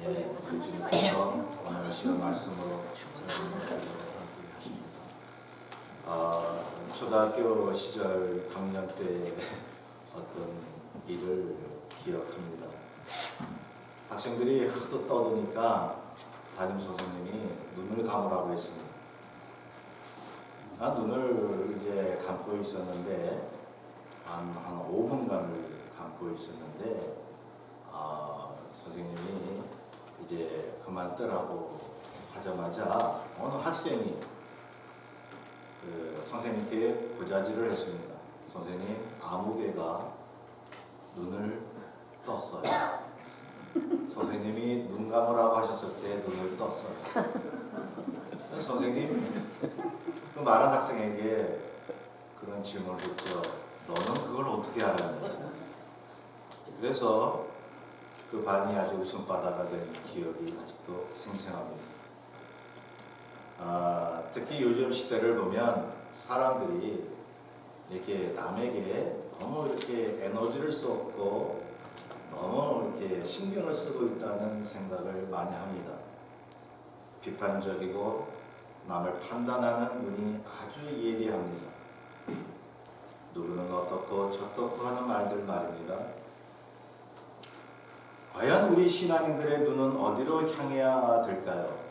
예, 주님께서 오늘 시간 말씀으로 초등학교 시절 강연 때 어떤 일을 기억합니다. 학생들이 하도 떠드니까 담임 선생님이 눈을 감으라고 했습니다. 눈을 이제 감고 있었는데 한 5분간을 감고 있었는데 선생님이 이제 그만 뜨라고 하자마자 어느 학생이 선생님께 고자질을 했습니다. 선생님, 아무개가 눈을 떴어요. 선생님이 눈 감으라고 하셨을 때 눈을 떴어요. 선생님 그 많은 학생에게 그런 질문을 했죠. 너는 그걸 어떻게 알았냐? 그래서 그 반이 아주 웃음바다가 된 기억이 아직도 생생합니다. 특히 요즘 시대를 보면 사람들이 이렇게 남에게 너무 이렇게 에너지를 쏟고 너무 이렇게 신경을 쓰고 있다는 생각을 많이 합니다. 비판적이고 남을 판단하는 눈이 아주 예리합니다. 누구는 어떻고 저떻고 하는 말들 말입니다. 과연 우리 신앙인들의 눈은 어디로 향해야 될까요?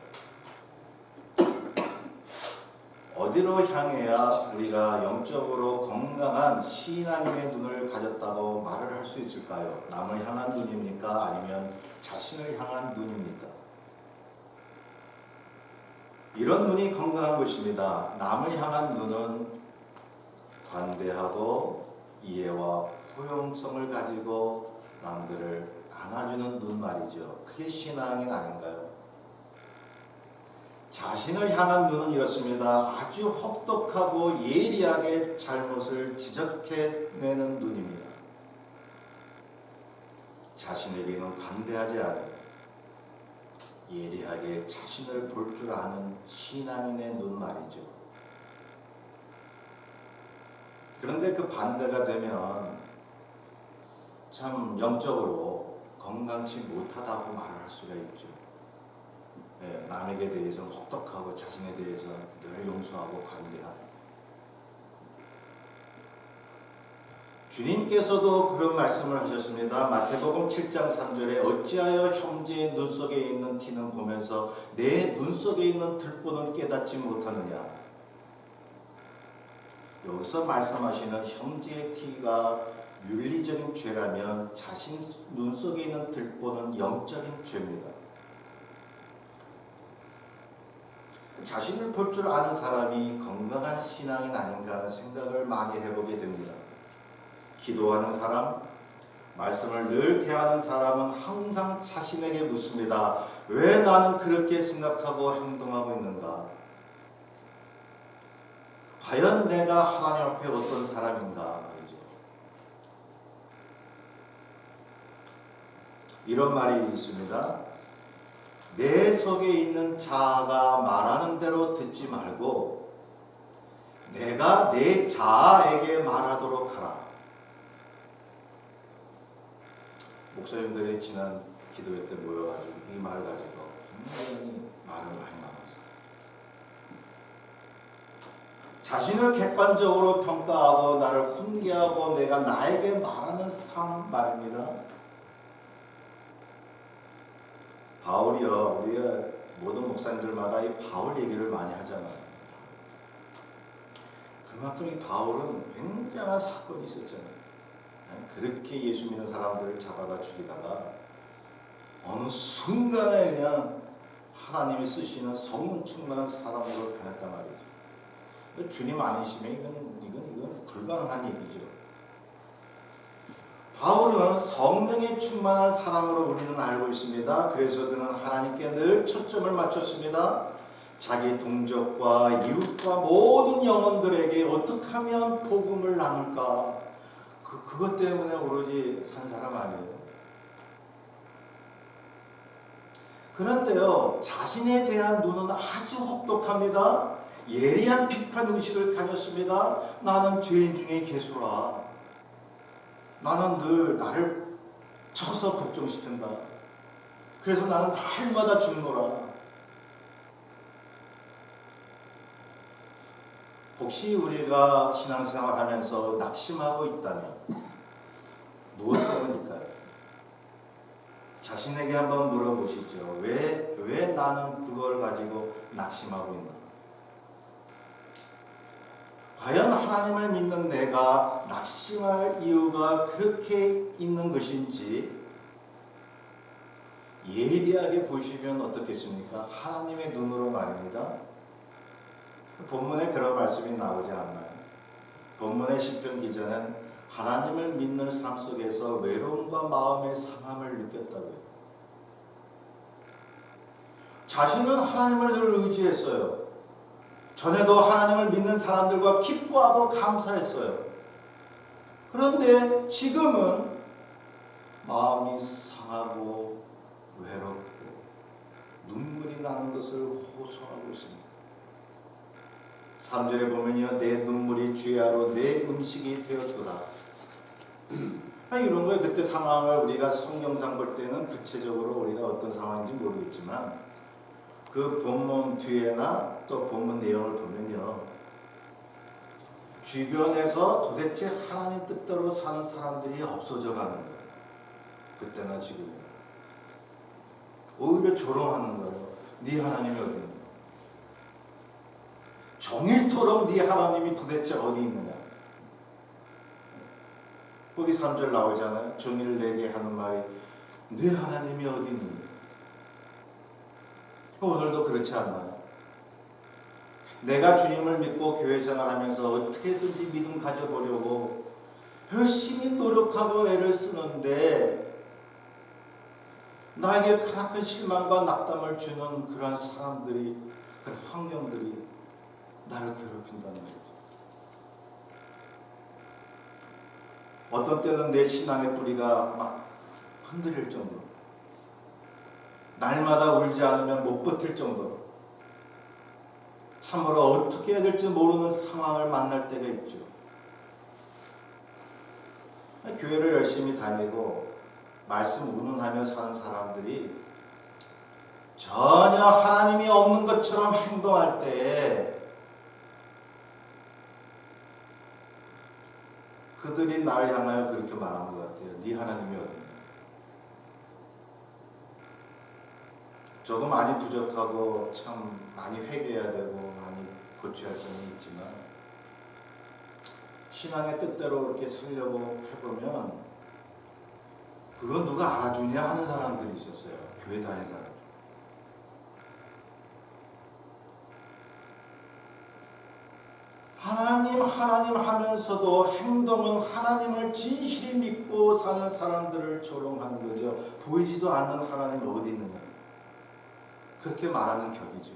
어디로 향해야 우리가 영적으로 건강한 신앙인의 눈을 가졌다고 말을 할 수 있을까요? 남을 향한 눈입니까? 아니면 자신을 향한 눈입니까? 이런 눈이 건강한 것입니다. 남을 향한 눈은 관대하고 이해와 포용성을 가지고 남들을 안아주는 눈 말이죠. 그게 신앙인 아닌가요? 자신을 향한 눈은 이렇습니다. 아주 혹독하고 예리하게 잘못을 지적해내는 눈입니다. 자신에게는 관대하지 않아요. 예리하게 자신을 볼 줄 아는 신앙인의 눈 말이죠. 그런데 그 반대가 되면 참 영적으로 건강치 못하다고 말을 할 수가 있죠. 남에게 대해서는 혹독하고 자신에 대해서는 늘 용서하고 관대하고. 주님께서도 그런 말씀을 하셨습니다. 마태복음 7장 3절에 어찌하여 형제의 눈 속에 있는 티는 보면서 내 눈 속에 있는 들보는 깨닫지 못하느냐. 여기서 말씀하시는 형제의 티가 윤리적인 죄라면 자신 눈 속에 있는 들보는 영적인 죄입니다. 자신을 볼 줄 아는 사람이 건강한 신앙인 아닌가 하는 생각을 많이 해보게 됩니다. 기도하는 사람, 말씀을 늘 대하는 사람은 항상 자신에게 묻습니다. 왜 나는 그렇게 생각하고 행동하고 있는가? 과연 내가 하나님 앞에 어떤 사람인가 말이죠. 이런 말이 있습니다. 내 속에 있는 자아가 말하는 대로 듣지 말고 내가 내 자아에게 말하도록 하라. 목사님들이 지난 기도회 때 모여가지고 이 말을 가지고 굉장히 말을 많이 나눴어요. 자신을 객관적으로 평가하고 나를 훈계하고 내가 나에게 말하는 삶 말입니다. 바울이요, 우리가 모든 목사님들마다 이 바울 얘기를 많이 하잖아요. 그만큼 이 바울은 굉장한 사건이 있었잖아요. 그렇게 예수 믿는 사람들을 잡아다 죽이다가 어느 순간에 그냥 하나님이 쓰시는 성령 충만한 사람으로 변했단 말이죠. 주님 아니시면 이건 불가능한 얘기죠. 바울은 성령에 충만한 사람으로 우리는 알고 있습니다. 그래서 그는 하나님께 늘 초점을 맞췄습니다. 자기 동족과 이웃과 모든 영혼들에게 어떻게 하면 복음을 나눌까? 그것 때문에 오로지 산 사람 아니에요. 그런데요, 자신에 대한 눈은 아주 혹독합니다. 예리한 비판 의식을 가졌습니다. 나는 죄인 중에 괴수라. 나는 늘 나를 쳐서 걱정시킨다. 그래서 나는 날마다 죽노라. 혹시 우리가 신앙생활하면서 낙심하고 있다면 무엇 때문일까요? 자신에게 한번 물어보시죠. 왜 나는 그걸 가지고 낙심하고 있나? 과연 하나님을 믿는 내가 낙심할 이유가 그렇게 있는 것인지 예리하게 보시면 어떻겠습니까? 하나님의 눈으로 말입니다. 본문에 그런 말씀이 나오지 않나요? 본문의 시편 기자는 하나님을 믿는 삶 속에서 외로움과 마음의 상함을 느꼈다고요. 자신은 하나님을 늘 의지했어요. 전에도 하나님을 믿는 사람들과 기뻐하고 감사했어요. 그런데 지금은 마음이 상하고 외롭고 눈물이 나는 것을 호소하고 있습니다. 3절에 보면요, 내 눈물이 주야로 내 음식이 되었도다. 이런 거에 그때 상황을 우리가 성경상 볼 때는 구체적으로 우리가 어떤 상황인지 모르겠지만 그 본문 뒤에나 또 본문 내용을 보면요, 주변에서 도대체 하나님 뜻대로 사는 사람들이 없어져 가는 거예요. 그때나 지금 오히려 조롱하는 거예요. 네 하나님이 어디 있느냐? 종일토록 네 하나님이 도대체 어디 있느냐? 거기 3절 나오잖아요. 종일 내게 하는 말이 네 하나님이 어디 있느냐? 오늘도 그렇지 않나요? 내가 주님을 믿고 교회 생활하면서 어떻게든지 믿음 가져보려고 열심히 노력하고 애를 쓰는데 나에게 가장 실망과 낙담을 주는 그런 사람들이, 그런 환경들이 나를 괴롭힌다는 거죠. 어떤 때는 내 신앙의 뿌리가 막 흔들릴 정도로, 날마다 울지 않으면 못 버틸 정도로, 참으로 어떻게 해야 될지 모르는 상황을 만날 때가 있죠. 교회를 열심히 다니고 말씀 운운하며 사는 사람들이 전혀 하나님이 없는 것처럼 행동할 때 그들이 나를 향하여 그렇게 말하는 것 같아요. 네 하나님이 어딨냐? 저도 많이 부족하고 참 많이 회개해야 되고 많이 고쳐야 할 점이 있지만 신앙의 뜻대로 이렇게 살려고 해보면 그건 누가 알아주냐 하는 사람들이 있었어요. 교회 다니는 사람. 하나님 하면서도 행동은 하나님을 진실히 믿고 사는 사람들을 조롱하는 거죠. 보이지도 않는 하나님 어디 있느냐. 그렇게 말하는 격이죠.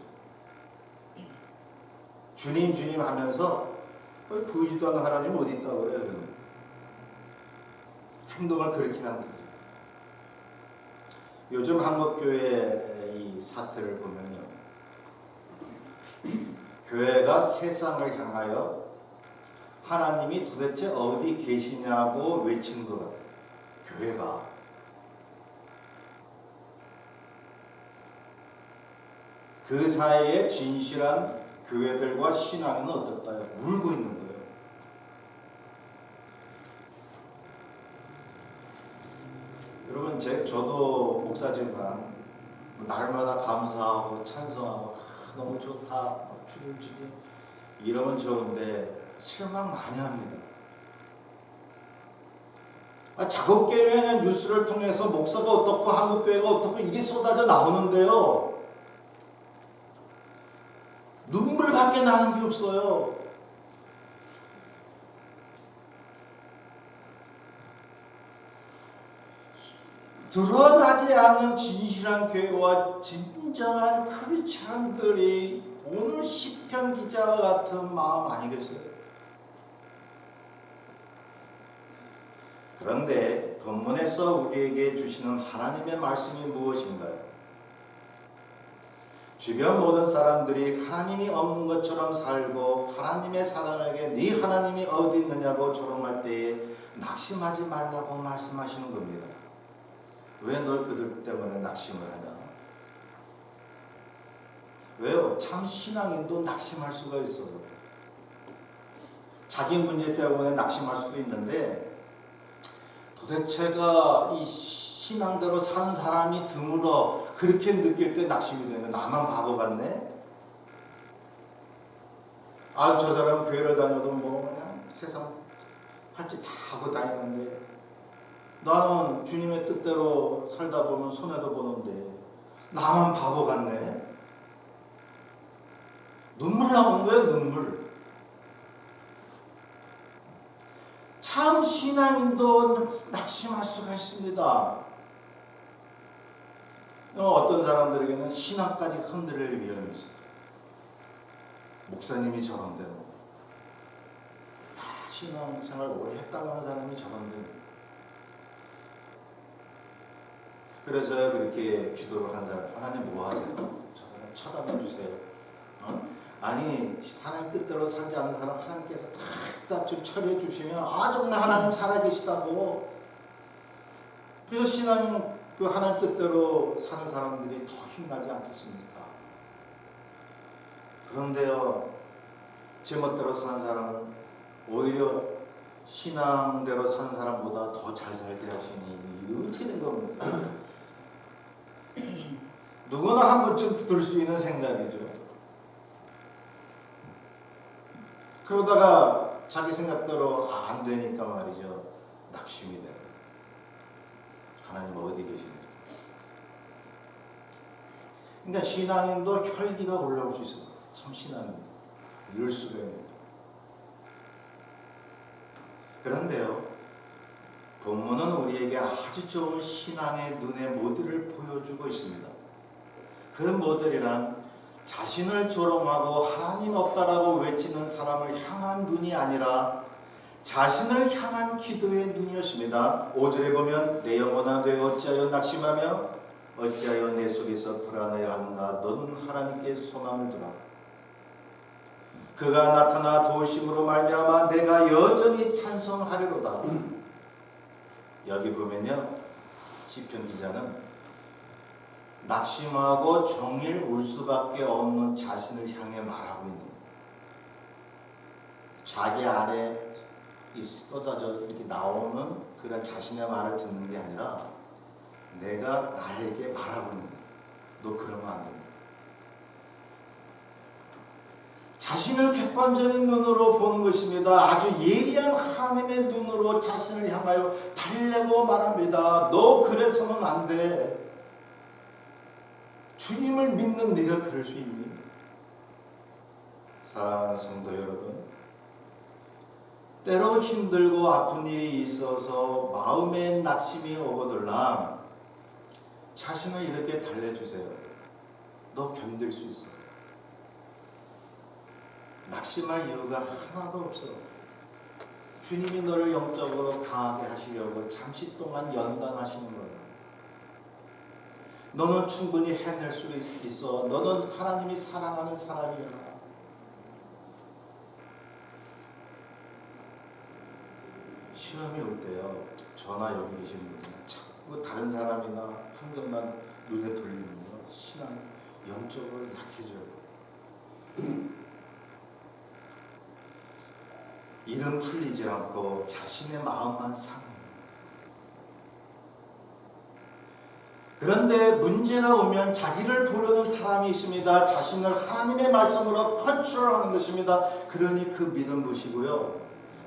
주님 주님 하면서 보이지도 않는 하나님 어디 있다고 그래요. 행동을 그렇게 하는 거죠. 요즘 한국교회의 이 사태를 보면요, 교회가 세상을 향하여 하나님이 도대체 어디 계시냐고 외치는 것 같아요. 교회가. 그 사이에 진실한 교회들과 신앙은 어떨까요? 울고 있는 거예요. 여러분, 저도 목사지만 날마다 감사하고 찬송하고 너무 좋다, 주님 이러면 좋은데 실망 많이 합니다. 자국 깨면 뉴스를 통해서 목사가 어떻고 한국교회가 어떻고 이게 쏟아져 나오는데요, 눈물밖에 나는 게 없어요. 드러나지 않는 진실한 교회와 진정한 크리스찬들이 오늘 시편 기자와 같은 마음 아니겠어요? 그런데 본문에서 우리에게 주시는 하나님의 말씀이 무엇인가요? 주변 모든 사람들이 하나님이 없는 것처럼 살고 하나님의 사람에게 네 하나님이 어디 있느냐고 조롱할 때에 낙심하지 말라고 말씀하시는 겁니다. 왜 널 그들 때문에 낙심을 하냐? 왜요? 참 신앙인도 낙심할 수가 있어요. 자기 문제 때문에 낙심할 수도 있는데 도대체가 이 신앙대로 사는 사람이 드물어 그렇게 느낄 때 낙심이 되는 거야. 나만 바보 같네? 아, 저 사람 교회를 다녀도 뭐 그냥 세상 할 짓 다 하고 다니는데 나는 주님의 뜻대로 살다 보면 손해도 보는데 나만 바보 같네? 눈물 나오는 거예요, 눈물. 참 신앙인도 낙심할 수가 있습니다. 어떤 사람들에게는 신앙까지 흔들릴 위험이 있어요. 목사님이 저런데 신앙생활 오래 했다고 하는 사람이 저런데 그래서 그렇게 기도를 한 사람 하나님 뭐 하세요? 저 사람 차단해 주세요. 아니 하나님 뜻대로 살지 않는 사람 하나님께서 딱 좀 처리해 주시면 아 정말 하나님 살아계시다고. 그래서 신앙 그 하나님 뜻대로 사는 사람들이 더 힘나지 않겠습니까? 그런데요 제멋대로 사는 사람은 오히려 신앙대로 사는 사람보다 더 잘 살게 하시니 이게 어떻게 된 겁니까? 누구나 한 번쯤 들 수 있는 생각이죠. 그러다가 자기 생각대로 안 되니까 말이죠. 낙심이 돼요. 하나님 어디 계십니까? 그러니까 신앙인도 혈기가 올라올 수 있어요. 참 신앙인 이럴 수가 있는. 그런데요. 본문은 우리에게 아주 좋은 신앙의 눈의 모델을 보여주고 있습니다. 그 모델이란 자신을 조롱하고 하나님 없다라고 외치는 사람을 향한 눈이 아니라 자신을 향한 기도의 눈이었습니다. 5절에 보면 내 영혼아 내가 어찌하여 낙심하며 어찌하여 내 속에서 불안해야 하는가 너는 하나님께 소망을 두라. 그가 나타나 도우심으로 말미암아 내가 여전히 찬송하리로다. 여기 보면요 시편 기자는 낙심하고 종일 울 수밖에 없는 자신을 향해 말하고 있는 거예요. 자기 안에 쏟아져 이렇게 나오는 그런 자신의 말을 듣는 게 아니라 내가 나에게 말하고 있는 거예요. 너 그러면 안 된다. 자신을 객관적인 눈으로 보는 것입니다. 아주 예리한 하나님의 눈으로 자신을 향하여 달래고 말합니다. 너 그래서는 안 돼. 주님을 믿는 네가 그럴 수 있니? 사랑하는 성도 여러분, 때로 힘들고 아픈 일이 있어서 마음에 낙심이 오거들랑 자신을 이렇게 달래주세요. 너 견딜 수 있어. 낙심할 이유가 하나도 없어. 주님이 너를 영적으로 강하게 하시려고 잠시 동안 연단하시는 거예요. 너는 충분히 해낼 수 있어. 너는 하나님이 사랑하는 사람이야. 시험이 올 때요. 저나 여기 계신 분은 자꾸 다른 사람이나 환경만 눈에 돌리는 거 신앙 영적으로 약해져요. 일은 풀리지 않고 자신의 마음만 상해요. 그런데 문제가 오면 자기를 보려는 사람이 있습니다. 자신을 하나님의 말씀으로 컨트롤하는 것입니다. 그러니 그 믿음 보시고요.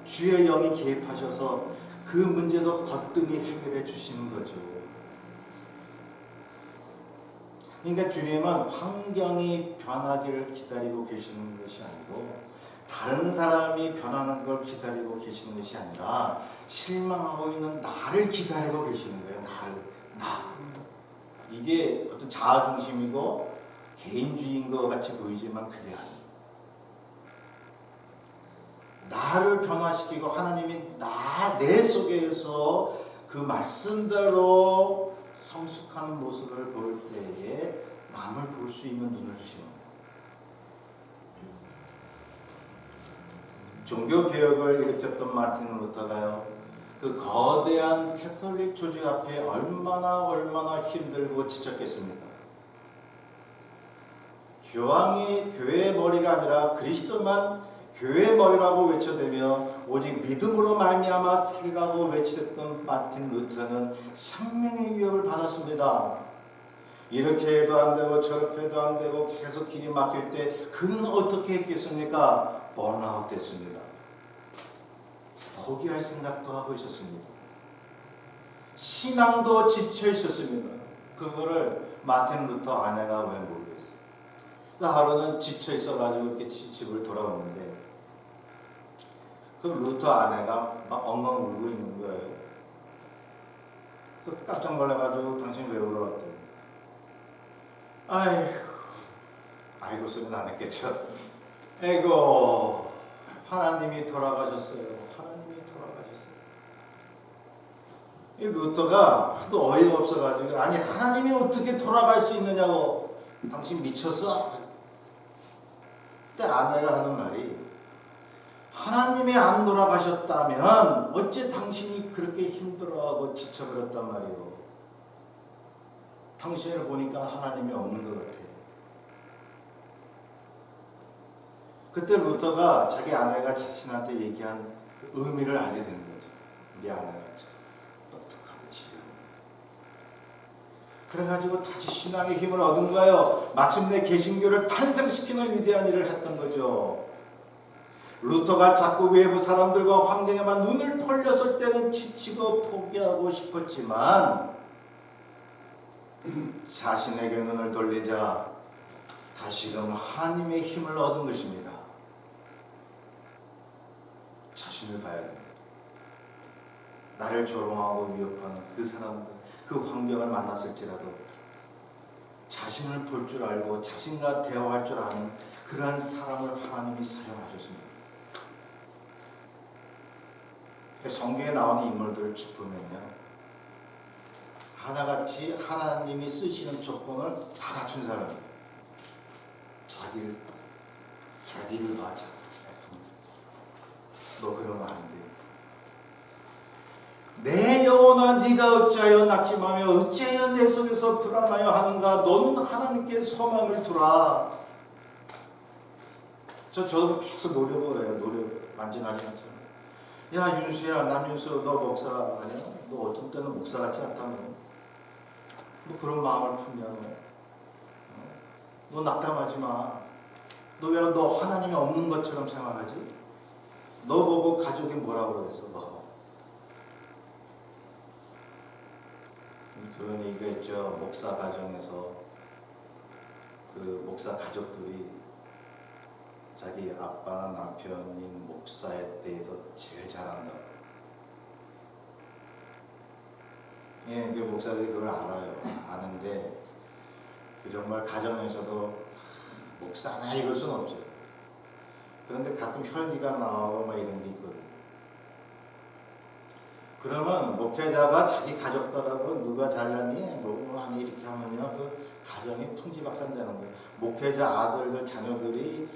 주의 영이 개입하셔서 그 문제도 거뜬히 해결해 주시는 거죠. 그러니까 주님은 환경이 변하기를 기다리고 계시는 것이 아니고 다른 사람이 변하는 걸 기다리고 계시는 것이 아니라 실망하고 있는 나를 기다리고 계시는 거예요. 나. 이게 어떤 자아중심이고 개인주의인 것 같이 보이지만 그게 아니에요. 나를 변화시키고 하나님이 내 속에서 그 말씀대로 성숙한 모습을 볼 때에 남을 볼 수 있는 눈을 주시는 거예요. 종교개혁을 일으켰던 마틴 루터가요. 그 거대한 캐톨릭 조직 앞에 얼마나 힘들고 지쳤겠습니까? 교황이 교회의 머리가 아니라 그리스도만 교회의 머리라고 외쳐대며 오직 믿음으로 말미암아 살리라고 외치던 마틴 루터는 생명의 위협을 받았습니다. 이렇게 해도 안 되고 저렇게 해도 안 되고 계속 길이 막힐 때 그는 어떻게 했겠습니까? 번아웃 됐습니다. 포기할 생각도 하고 있었습니다. 신앙도 지쳐 있었습니다. 그거를 마틴 루터 아내가 왜 모르겠어요. 하루는 지쳐 있어가지고 이렇게 집을 돌아오는데 그 루터 아내가 막 엉엉 울고 있는 거예요. 그래서 깜짝 놀라가지고 당신 왜 울어왔더니 아이고 소리는 안 했겠죠. 아이고 하나님이 돌아가셨어요. 하나님이 돌아가셨어요. 이 루터가 하도 어이가 없어가지고 아니 하나님이 어떻게 돌아갈 수 있느냐고 당신 미쳤어? 그때 아내가 하는 말이 하나님이 안 돌아가셨다면 어째 당신이 그렇게 힘들어하고 지쳐버렸단 말이오. 당신을 보니까 하나님이 없는 것 같아. 그때 루터가 자기 아내가 자신한테 얘기한 의미를 알게 된 거죠. 우리 아내가 참 똑똑하고 지혜로워. 그래가지고 다시 신앙의 힘을 얻은 거예요. 마침내 개신교를 탄생시키는 위대한 일을 했던 거죠. 루터가 자꾸 외부 사람들과 환경에만 눈을 돌렸을 때는 지치고 포기하고 싶었지만 자신에게 눈을 돌리자 다시금 하나님의 힘을 얻은 것입니다. 자신을 봐야 됩니다. 나를 조롱하고 위협하는 그 사람들, 그 환경을 만났을지라도 자신을 볼 줄 알고 자신과 대화할 줄 아는 그러한 사람을 하나님이 사용하셨습니다. 성경에 나오는 인물들을 쭉 보면요, 하나같이 하나님이 쓰시는 조건을 다 갖춘 사람이에요. 자기를 봐. 너 그러면 안 돼. 내 영혼아 네가 어찌하여 낙심하며 어찌하여 내 속에서 불안하여 하는가. 너는 하나님께 소망을 두라. 저도 계속 노력을 해요. 노력 만진하지 않잖아요. 야 윤수야, 남윤수 너 목사 아니야? 너 어떤 때는 목사 같지 않다며. 너 그런 마음을 품냐. 너 낙담하지 마. 너 왜 너 하나님이 없는 것처럼 생각하지? 너 보고 가족이 뭐라고 그랬어? 그런 얘기가 있죠. 목사 가정에서 그 목사 가족들이 자기 아빠나 남편인 목사에 대해서 제일 잘한다고. 예, 그 목사들이 그걸 알아요. 아는데 정말 가정에서도 목사나 이럴 수는 없죠. 그런데 가끔 혈기가 나오고 막 이런 게 있거든요. 그러면 목회자가 자기 가족들하고 누가 잘났니? 뭐 아니 이렇게 하면요, 그 가정이 풍지박산되는 거예요. 목회자 아들들 자녀들이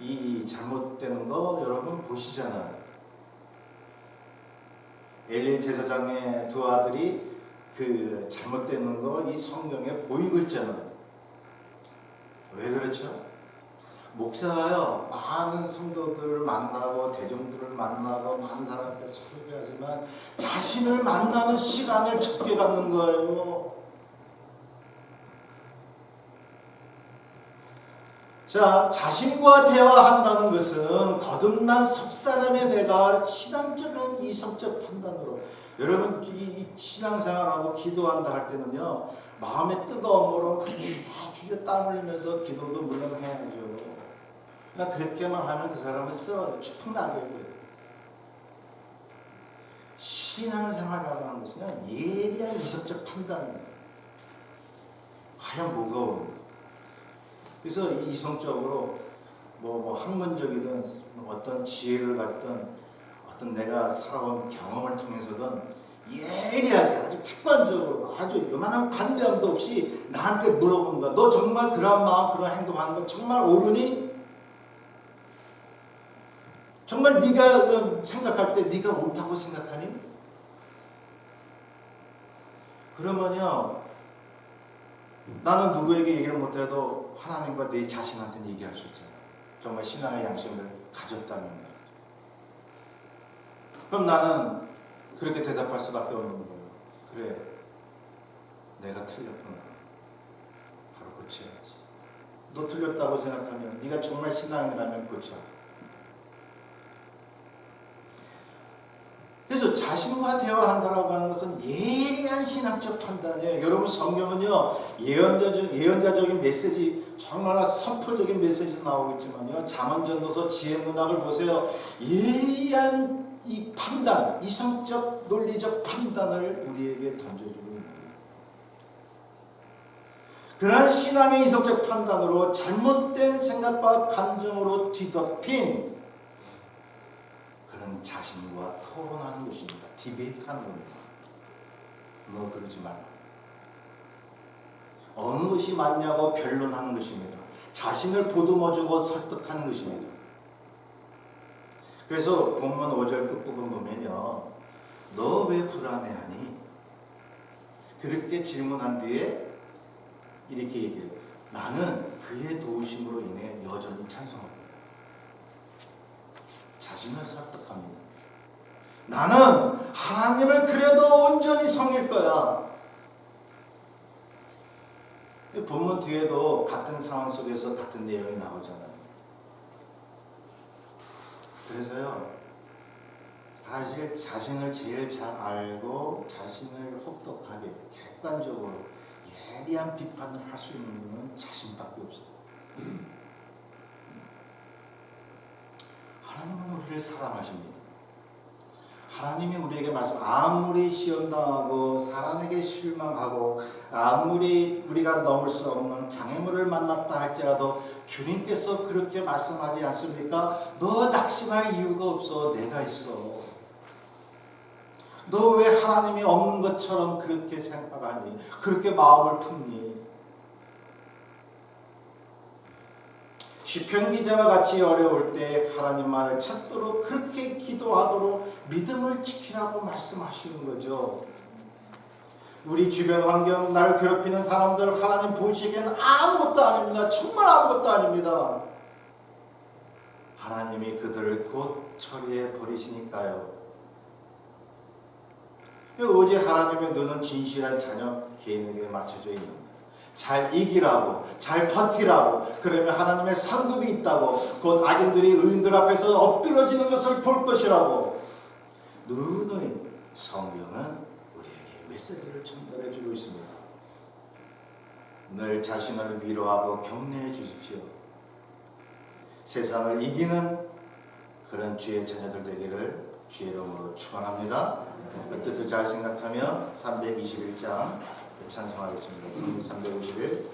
이 잘못되는 거 여러분 보시잖아요. 엘리 제사장의 두 아들이 그 잘못되는 거 이 성경에 보이고 있잖아요. 왜 그렇죠? 목사가요, 많은 성도들을 만나고 대중들을 만나고 많은 사람 앞에 설교하지만 자신을 만나는 시간을 적게 갖는 거예요. 자, 자신과 대화한다는 것은 거듭난 속사람의 내가 신앙적인 이성적 판단으로, 여러분 이 신앙생활하고 기도한다 할 때는요, 마음의 뜨거움으로 주저 땀 흘리면서 기도도 물론 해야죠. 그러니까 그렇게만 하면 그 사람은 써 추풍나게 돼요. 신앙생활이라고 하는 것은요, 예리한 이성적 판단입니다. 과연 뭐가 옵니까? 그래서 이성적으로 뭐 학문적이든 어떤 지혜를 갖든 어떤 내가 살아온 경험을 통해서든 예리하게 아주 객관적으로 아주 요만한 간대함도 없이 나한테 물어보는 거야. 너 정말 그런 마음 그런 행동하는 거 정말 옳으니? 정말 네가 생각할 때 네가 옳다고 생각하니? 그러면요, 나는 누구에게 얘기를 못해도 하나님과 내 자신한테는 얘기할 수 있잖아요. 정말 신앙의 양심을 가졌다면. 그럼 나는 그렇게 대답할 수밖에 없는 거예요. 그래, 내가 틀렸구나. 바로 고쳐야지. 너 틀렸다고 생각하면, 네가 정말 신앙이라면 고쳐. 그래서 자신과 대화한다라고 하는 것은 예리한 신학적 판단이에요. 여러분, 성경은요, 예언자적인 메시지, 정말 선포적인 메시지 나오겠지만요, 잠언전도서 지혜문학을 보세요. 예리한 이 판단, 이성적 논리적 판단을 우리에게 던져주고 있는 거예요. 그러한 신앙의 이성적 판단으로 잘못된 생각과 감정으로 뒤덮인 그런 자신과 토론하는 것입니다. 디베이트하는 겁니다. 너 그러지 말라. 어느 것이 맞냐고 변론하는 것입니다. 자신을 보듬어주고 설득하는 것입니다. 그래서 본문 5절 끝부분 보면요, 너 왜 불안해하니? 그렇게 질문한 뒤에 이렇게 얘기해요. 나는 그의 도우심으로 인해 여전히 찬송합니다. 자신을 설득합니다. 나는 하나님을 그래도 온전히 섬길 거야. 본문 뒤에도 같은 상황 속에서 같은 내용이 나오잖아요. 그래서요, 사실 자신을 제일 잘 알고 자신을 혹독하게 객관적으로 예리한 비판을 할 수 있는 분은 자신밖에 없어요. 하나님은 우리를 사랑하십니다. 하나님이 우리에게 아무리 시험당하고 사람에게 실망하고 아무리 우리가 넘을 수 없는 장애물을 만났다 할지라도 주님께서 그렇게 말씀하지 않습니까? 너 낙심할 이유가 없어. 내가 있어. 너 왜 하나님이 없는 것처럼 그렇게 생각하니? 그렇게 마음을 품니? 시편 기자와 같이 어려울 때 하나님만을 찾도록 그렇게 기도하도록 믿음을 지키라고 말씀하시는 거죠. 우리 주변 환경, 나를 괴롭히는 사람들 하나님 보시기에는 아무것도 아닙니다. 정말 아무것도 아닙니다. 하나님이 그들을 곧 처리해 버리시니까요. 오직 하나님의 눈은 진실한 자녀 개인에게 맞춰져 있는 거예요. 잘 이기라고, 잘 버티라고, 그러면 하나님의 상급이 있다고, 곧 악인들이 의인들 앞에서 엎드러지는 것을 볼 것이라고. 누누이 성경은 우리에게 메시지를 전달해 주고 있습니다. 늘 자신을 위로하고 격려해 주십시오. 세상을 이기는 그런 주의 자녀들 되기를 주의 이름으로 축원합니다. 그 뜻을 잘 생각하며 321장 찬송하겠습니다. 351